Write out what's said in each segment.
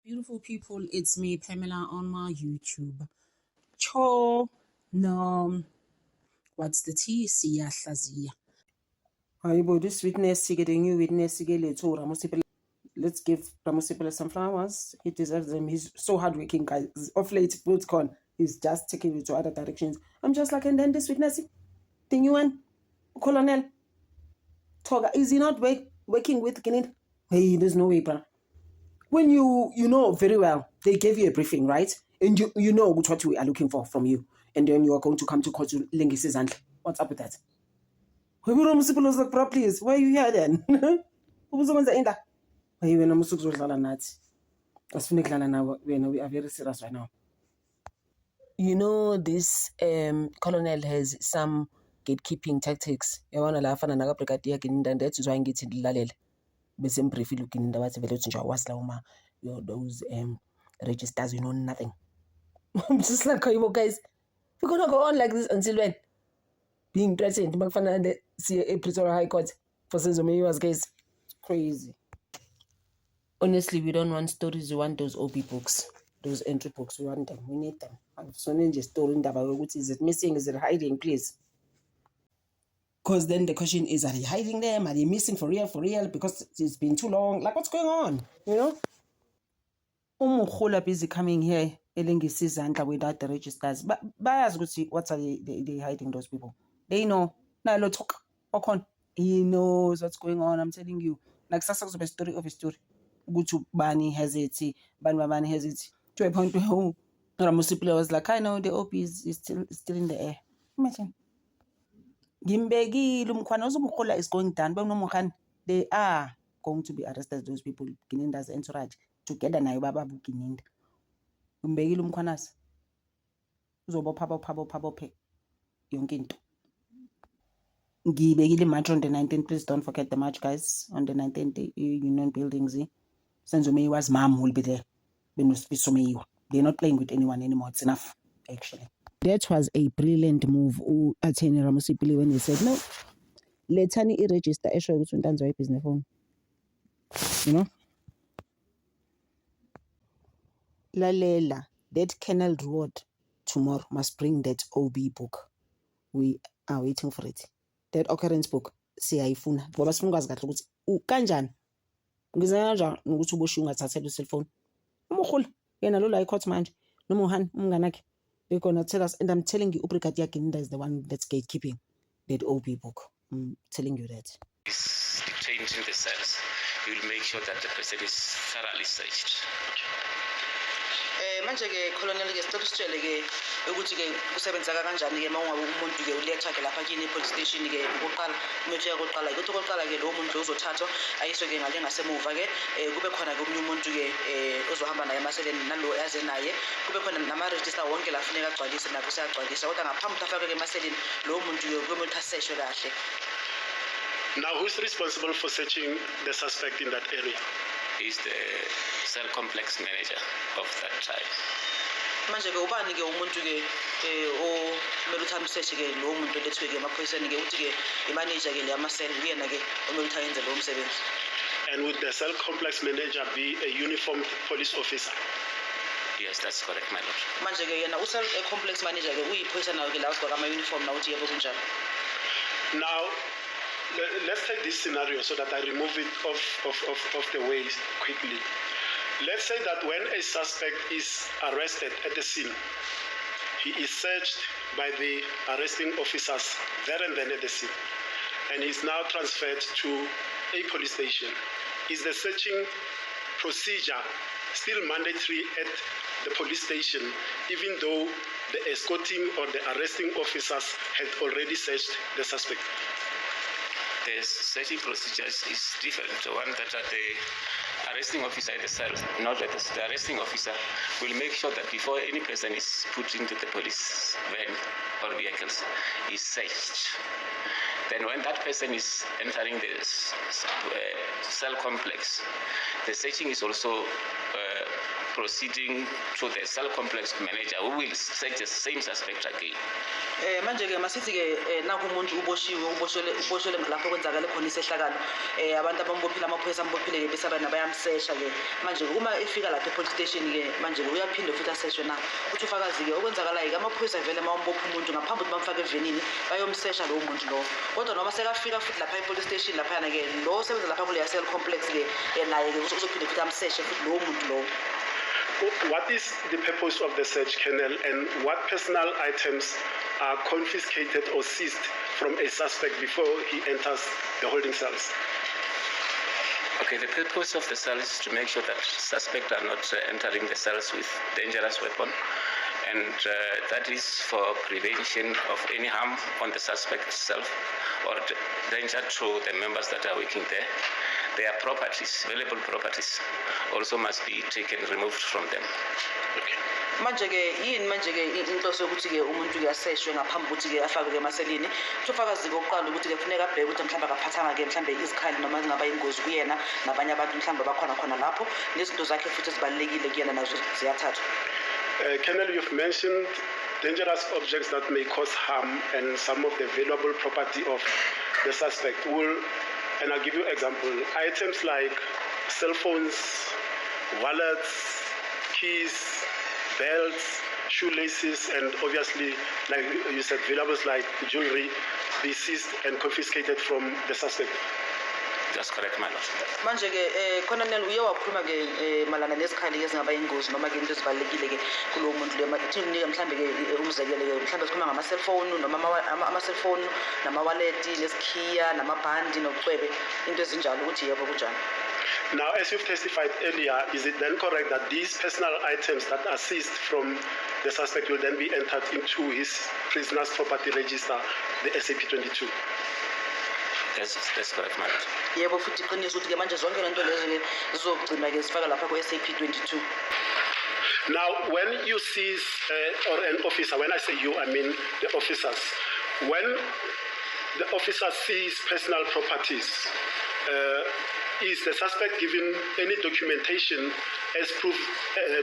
Beautiful people, it's me, Pamela, on my YouTube. Cho, no, what's the T? Siyahlazia. Hayibo, this witness, get a new witness, let's give Ramusipele some flowers. He deserves them. He's so hardworking, guys. Off late, Bootcon, he's just taking it to other directions. I'm just like, and then this witness, the new one, Colonel Toga, is he not working with Guinea? Hey, there's no way, bro. When you know very well, they gave you a briefing, right? And you know what we are looking for from you. And then you are going to come to court to Lengisi Zandla. What's up with that? Please, why are you here then? We are very serious right now. You know, this colonel has some gatekeeping tactics. And that is why I get to the bese briefly looking in the wathi vele uthi nje awazi la uma those registers, you know nothing. I'm just like, guys, we're gonna go on like this until when? Being threatened makufana see a Pretoria High Court for Senzo Meyiwa's case. Crazy. Honestly, we don't want stories, we want those OB books, those entry books. We want them, we need them. So ninja story ndaba, is it missing, is it hiding, please? Because then the question is, are they hiding them? Are they missing for real? Because it's been too long. Like, what's going on? You know? Umukhula busy coming here, Lengisi Zandla without the registers. But bias would see what are they hiding those people? They know. Now talk. He knows what's going on. I'm telling you. Like Sasa a story of a story. Good to Bani has it. Bani has it. To a point where Ramusipele was like, I know the OP is still in the air. Imagine. Gimbegi Lumkwana Mukhola is going down. But they are going to be arrested, those people, Gininda's entourage, together na Baba Bukininda. Gimbegi Lumkwanas. Zobo Pabo Pe. Yonkinto. Gibegi march on the 19th. Please don't forget the march, guys. On the 19th, Union Buildings. Senzo Meyiwa's mom will be there. They're not playing with anyone anymore. It's enough, actually. That was a brilliant move. Attorney Ramusipele when he said, no, let's register a business phone. You know? Lalela, that Colonel Reward tomorrow must bring that OB book. We are waiting for it. That occurrence book, siyayifuna. Ngoba sifuna ukwazi kahle ukuthi kanjani. Ngizana kanjani ukuthi uboshiwe ungathathela cellphone. Umukhulu yena lo la icourt manje. Nomuhani umnganakhe. They're gonna tell us, and I'm telling you, Brigadier Gininda is the one that's gatekeeping that OB book. I'm telling you that. Is detained in the cells. We will make sure that the person is thoroughly searched. Manje ke colonel ke stop sitshele ke ukuthi ke kusebenza kanjani ke mawungabe umuntu ke uletha ke lapha kini police station ke ukuqala umefika oqala ke oqala ke lo muntu ozothathwa ayiswe ke ngale ngasemuva ke kube khona ke umunye umuntu ke ozohamba naye emaseleni nalo yaze naye kube khona nama register wonke la funeka agcwalise nako siyagcwalisa kodwa ngaphambi afake ke emaseleni lo muntu ke kumuntu aseshwe kahle. Now, who's responsible for searching the suspect in that area? He's the cell complex manager of that tribe. Manje ke ubani ke umuntu ke o meluthamseshi ke lo muntu lethwe ke emaphoyiseni ke uthi ke imanager ke le amasel uyena ke omeluthayenza lo msebenzi. And would the cell complex manager be a uniformed police officer? Yes, that's correct, my lord. Manje ke yena cell complex manager ke uyiphoyisa nayo ke la usigqoka ama uniform na uthi yebo kunjalo. Now, let's take this scenario so that I remove it off the way quickly. Let's say that when a suspect is arrested at the scene, he is searched by the arresting officers there and then at the scene, and is now transferred to a police station. Is the searching procedure still mandatory at the police station, even though the escorting or the arresting officers had already searched the suspect? The searching procedures is different. The one that the arresting officer at the cell, not that the arresting officer will make sure that before any person is put into the police van or vehicles, is searched. Then when that person is entering the cell complex, the searching is also proceeding to the cell complex manager, who will search the same suspect again. Manje-ke masithi ke naku umuntu uboshelwe lapho kwenzakala khona isehlakalo abantu abambophile amaphoyisa ambophile ke bese abana bayamsesha ke manje uma efika lapha e-police station ke manje uyaphinde futhi aseshwe na uthi ufakazi ke okwenzakalayo ke amaphoyisa vele mawumbopha umuntu ngaphambi ukuthi bamfake evenini bayomsesha lowo muntu lowo kodwa noma sekafika futhi lapha e-police station laphana ke lo osebenza lapha kuleya cell complex ke naye ke uzophinde futhi amseshe futhi lowo muntu lowo. What is the purpose of the search, Colonel, and what personal items are confiscated or seized from a suspect before he enters the holding cells? Okay, the purpose of the cell is to make sure that suspects are not entering the cells with dangerous weapon, and that is for prevention of any harm on the suspect itself or danger to the members that are working there. Their properties, valuable properties, also must be taken, removed from them. Okay. Manje-ke yini manje-ke inhloso yokuthi-ke umuntu-ke aseshwe ngaphambi kokuthi-ke afakwe-ke emaselini ufakazi kokuqala ukuthi-ke kufuneka abheke ukuthi mhlawumbe akaphathanga-ke mhlawumbe izikhali noma zingaba yingozi kuyena nabanye abantu mhlawumbe bakhona khona lapho nezinto zakhe futhi ezibalulekile kuyena nazo ziyathathwa. Colonel, you've mentioned dangerous objects that may cause harm and some of the valuable property of the suspect. And I'll give you an example. Items like cell phones, wallets, keys, belts, shoelaces, and obviously, like you said, valuables like jewelry be seized and confiscated from the suspect. That's correct, my lord. Manje-ke Colonel uye wakhuluma-ke malana nezikhali ezingaba yingozi noma-ke into ezibalulekile-ke kulowo muntu le thininike mhlawumbe-ke umzekelo-ke mhlawumbe sikhuluma ngama-cellphone noma ama-cellphone namawaleti nezikhiya namabhandi nobucwebe into ezinjalo ukuthi yebo kunjani. Now, as you've testified earlier, is it then correct that these personal items that are seized from the suspect will then be entered into his prisoner's property register, the SAP-22? That's correct, my lord. Yebo futhi iqiniso ukuthi-ke manje zonke lento lezo-ke zizogcinwa-ke zifaka lapha ku-SAP-22. Now, when you seize or an officer, when I say you, I mean the officers, when the officer sees personal properties, is the suspect given any documentation as proof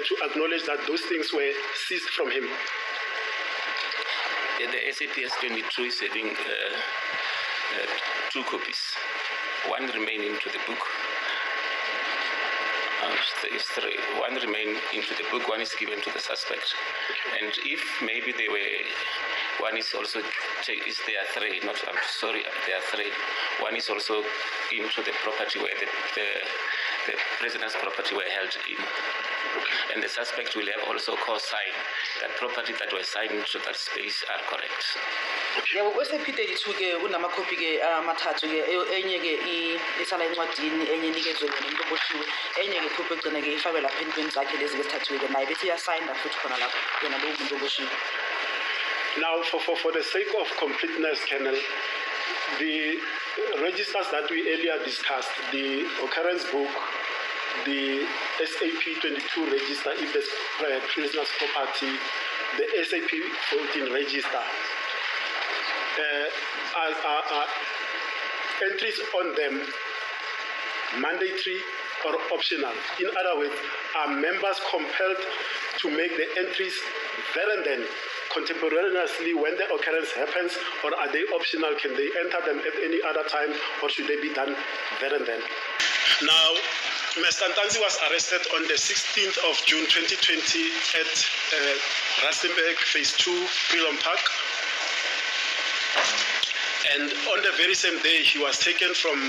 to acknowledge that those things were seized from him? The SAP-22 is having 2 copies. One remain into the book. There is 3. One remain into the book. One is given to the suspect. And if maybe they were, one is also is there are 3. Not I'm sorry, there are 3. One is also into the property where the prisoner's property were held in. And the suspect will have also co-sign that property that were signed into that space are correct. Yebo kwe-SAP-32-ke kunamakhophi-ke amathathu-ke enye-ke isala encwadini enye inikezwe yona umuntu oboshiwe enye-ke ikhophi egcina-ke ifakwe lapha entweni zakhe lezi-ke ezithathiwe-ke naye bese iyasayinda futhi khona lapho yena lowo muntu oboshiwe. Now, for the sake of completeness, Colonel, the registers that we earlier discussed, the occurrence book, the SAP-22 register, if there's prisoner's property, the SAP-14 register, are entries on them mandatory or optional? In other words, are members compelled to make the entries there and then, contemporaneously when the occurrence happens, or are they optional? Can they enter them at any other time, or should they be done there and then? Now, Mr. Ntanzi was arrested on the 16th of June 2020 at Rustenburg, Phase 2, Freedom Park. And on the very same day, he was taken from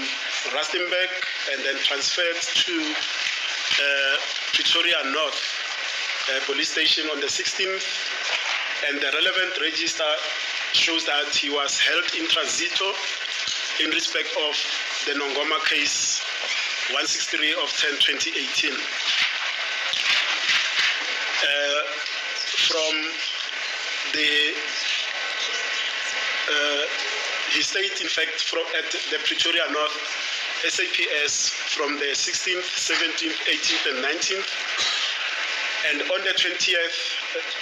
Rustenburg and then transferred to Pretoria North Police Station on the 16th. And the relevant register shows that he was held in transito in respect of the Nongoma case 163 of 10/2018. From the he stayed, in fact, at the Pretoria North SAPS from the 16th, 17th, 18th, and 19th. And on the 20th,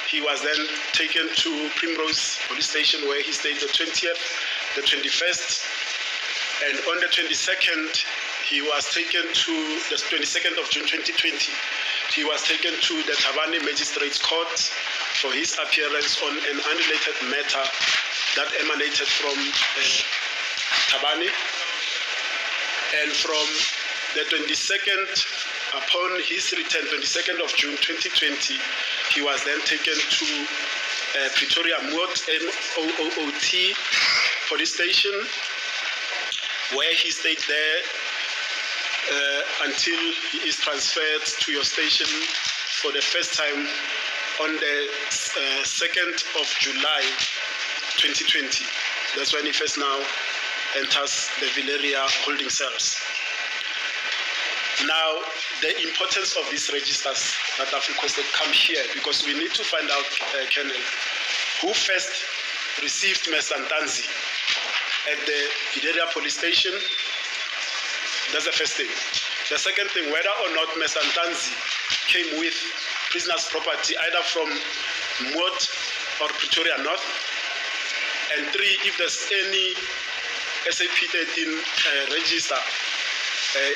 he was then taken to Primrose Police Station, where he stayed the 20th, the 21st, and on the 22nd, he was taken to the 22nd of June 2020 he was taken to the Thabane Magistrates Court for his appearance on an unrelated matter that emanated from Thabane. And from the 22nd, upon his return, 22nd of June 2020, he was then taken to Pretoria Moot MOOT police station, where he stayed there until he is transferred to your station for the first time on the 2nd of July 2020. That's when he first now enters the Villeria holding cells. Now, the importance of these registers that I've requested come here because we need to find out, Colonel, who first received Mr. Ntanzi at the Villeria police station. That's the first thing. The second thing, whether or not Mr. Ntanzi came with prisoner's property either from Moot or Pretoria North. And three, if there's any SAP 13 register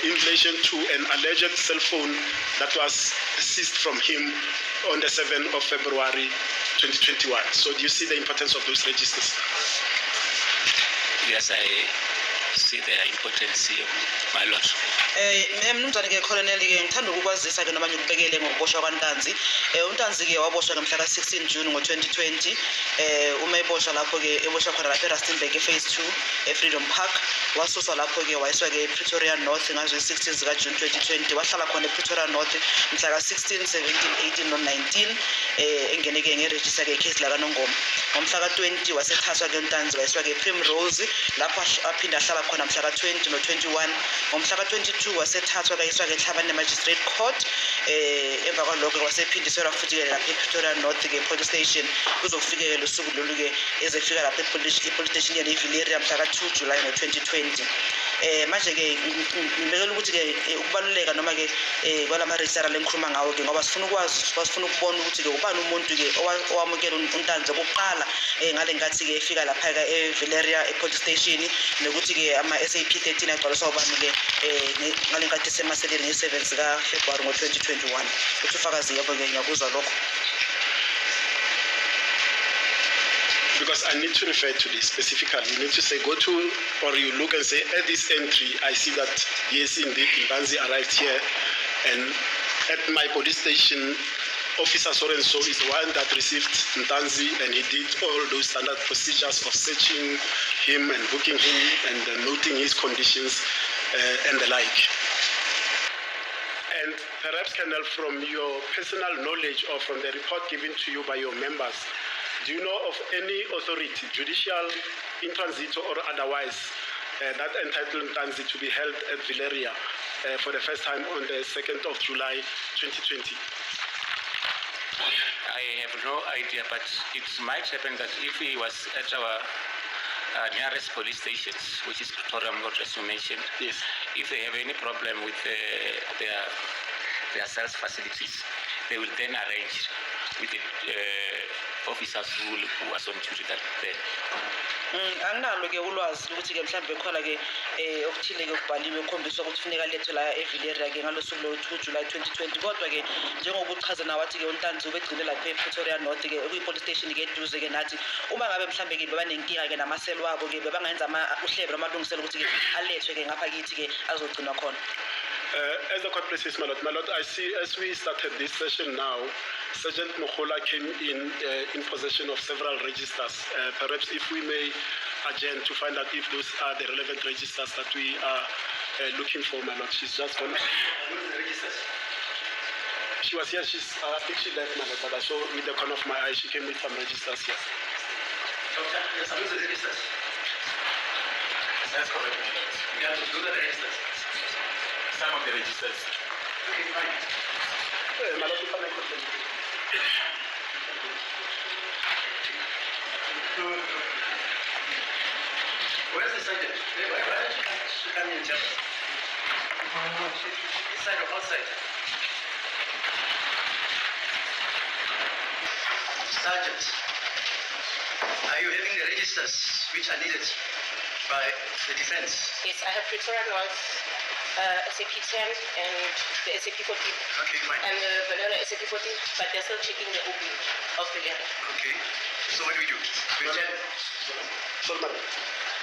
in relation to an alleged cell phone that was seized from him on the 7th of February 2021. So do you see the importance of those registers? Yes, I see the importance here, my lord. Mnumzane-ke Colonel-ke ngithanda ukukwazisa-ke noma ngikubekele ngokuboshwa kwaNtanzi. uNtanzi-ke waboshwa ngemhla ka-16 June ngo-2020. Uma eboshwa lapho-ke eboshwa khona lapha eRustenburg phase 2 eFreedom Park. Wasuswa lapho-ke wayiswa-ke ePretoria North ngazo 16 zika-June 2020. Wahlala khona ePretoria North mhla ka-16, 17, 18 no-19 engene-ke ngeregister-ke icase lakaNongoma. Ngomhla ka-20 wasethathwa-ke uNtanzi wayiswa-ke ePrimrose lapho aphinde ahlala khona mhla ka-20 no-21. Ngomhla ka-22 wasethathwa kayiswa-ke eThabane Magistrate Court. Emva kwalokho wasephindiswa futhi-ke lapha ePretoria North-ke police station kuzofika-ke lo suku lolu-ke ezefika lapha police station yeVilleria mhla ka-2 July ngo-2020. Manje-ke ngibekela ukuthi-ke ukubaluleka noma-ke kwalama-register lengikhuluma ngawo-ke ngoba sifuna ukubona ukuthi-ke ubani umuntu-ke owamukela uNtanzi okokuqala ngale nkathi-ke efika lapha-ke eVilleria police station nokuthi-ke ama-SAP 13 agcwaliswa ubani-ke ngale nkathi esemaseleni nge-7 zikaFebruwari ngo-2021. Uthi ufakazi yabo-ke ngiyakuzwa lokho. Because I need to refer to this specifically. You need to say, go to, or you look and say, at this entry, I see that, yes, indeed, Ntanzi arrived here. And at my police station, Officer so-and-so is the one that received Ntanzi, and he did all those standard procedures of searching him and booking him and noting his conditions and the like. And perhaps, Colonel, from your personal knowledge or from the report given to you by your members, do you know of any authority, judicial, in transito or otherwise, that entitled Ntanzi to be held at Villeria for the first time on the 2nd of July 2020? I have no idea, but it might happen that if he was at our nearest police stations, which is Pretoria Moot, as you mentioned, yes, if they have any problem with their cells facilities, they will then arrange with the officers who was on duty that day. Anginalo-ke ulwazi ukuthi-ke mhlawumbe khona-ke okuthile-ke okubhaliwe okukhombisa ukuthi kufuneka lethwe la eVilleria-ke ngalo suku lo-2 July 2020. Kodwa-ke njengoba uchaza nawathi-ke uNtanzi ubegcine lapha ePretoria North-ke okuyi-police station-ke eduze-ke nathi. Uma ngabe mhlawumbe-ke bebanenkinga-ke namaseli wabo-ke bebangayenza uhlelo amalungiselo ukuthi-ke alethwe-ke ngapha kithi-ke azogcinwa khona. As the court places, my lord, I see as we started this session now, Sergeant Mokola came in possession of several registers. Perhaps if we may adjourn to find out if those are the relevant registers that we are looking for, my lord. She's just gone. She was here. I think she left, my lord, but I saw with the corner of my eye she came with some registers here. Doctor, yes, I'm the registers. That's correct, my lord. We have to do the registers. Some of the registers. Okay, fine. My lord, if I may continue. Where's the sergeant? Where did she come in, Jeff? Inside or outside? Sergeant, are you having the registers which are needed by the defense? Yes, I have Pretoria North, SAP 10 and the SAP 14. Okay, fine. And the vanilla SAP 14, but they're still checking the OB of the letter. Okay. So what do we do? We'll check. Sorry, madam.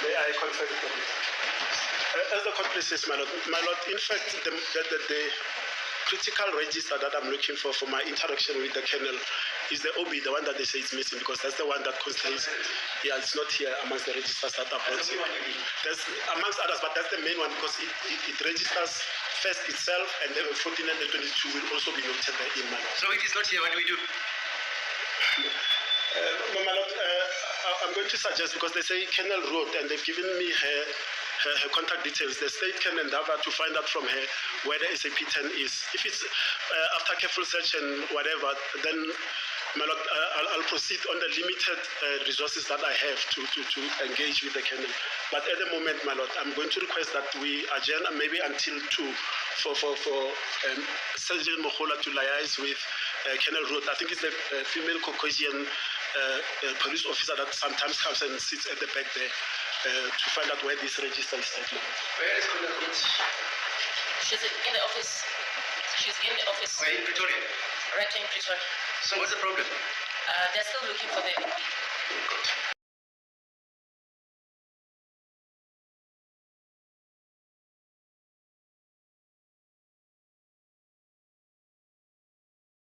May I confirm it? As the court places, my lord, in fact, the critical register that I'm looking for my interaction with the kennel is the OB, the one that they say is missing, because that's the one that contains, yeah, it's not here amongst the registers that are brought. There's amongst others, but that's the main one because it registers first itself, and then the 14 and the 22 will also be noted there in my lord. So it is not here. What do we do? My lord, I'm going to suggest, because they say Kennel Road, and they've given me her contact details. The state can endeavor to find out from her where the SAP 10 is. If it's after careful search and whatever, then, my lord, I'll proceed on the limited resources that I have to engage with the kennel. But at the moment, my lord, I'm going to request that we adjourn maybe until 2 for Sergeant Mohola to liaise with Kennel Road. I think it's the female Caucasian police officer that sometimes comes and sits at the back there to find out where this register is at. Where is Colonel Roots? She's in the office. She's in the office. Where in Pretoria? Right in Pretoria. So what's the problem? They're still looking for the OB.